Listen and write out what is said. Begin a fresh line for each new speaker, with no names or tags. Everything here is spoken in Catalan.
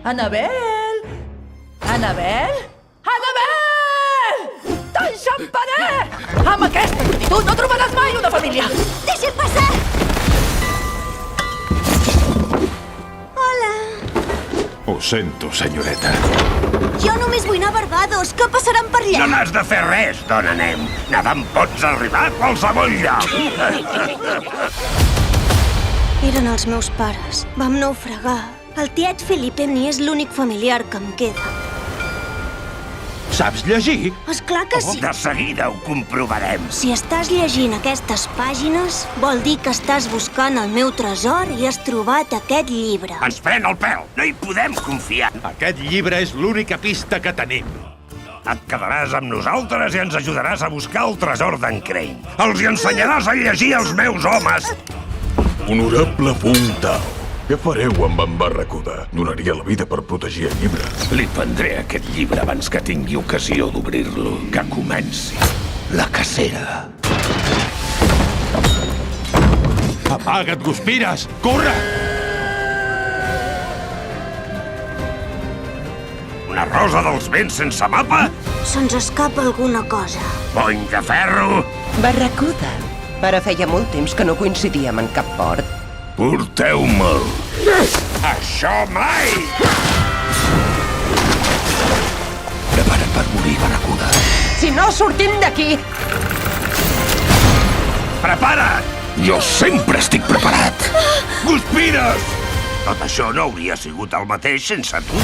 Annabel! Annabel! Annabel! Tan xampaner! Amb aquesta actitud no trobaràs mai una família!
Deixa'm passar! Hola.
Ho sento, senyoreta.
Jo només vull anar a Barbados. Què passaran per allà?
No n'has de fer res, dona Nem. Nedant pots arribar a qualsevol lloc.
Eren els meus pares. Vam naufragar. El tiet Filipeni és l'únic familiar que em queda.
Saps llegir?
Esclar que sí.
De seguida ho comprovarem.
Si estàs llegint aquestes pàgines, vol dir que estàs buscant el meu tresor i has trobat aquest llibre.
Ens pren el pèl. No hi podem confiar.
Aquest llibre és l'única pista que tenim.
Et quedaràs amb nosaltres i ens ajudaràs a buscar el tresor d'en Crane. Els hi ensenyaràs a llegir els meus homes.
Honorable Puntal, què fareu amb en Barracuda? Donaria la vida per protegir el llibre.
Li prendré aquest llibre abans que tingui ocasió d'obrir-lo. Que comenci la cacera.
Amaga't, Guspires! Corre!
Una rosa dels vents sense mapa?
Se'ns escapa alguna cosa.
Bony de ferro?
Barracuda. Però feia molt temps que no coincidíem en cap port.
Porteu-me'l.
Això mai!
Prepara't per morir, Barracuda.
Si no sortim d'aquí!
Prepara't!
Jo sempre estic preparat.
Guspires! Tot això no hauria sigut el mateix sense tu.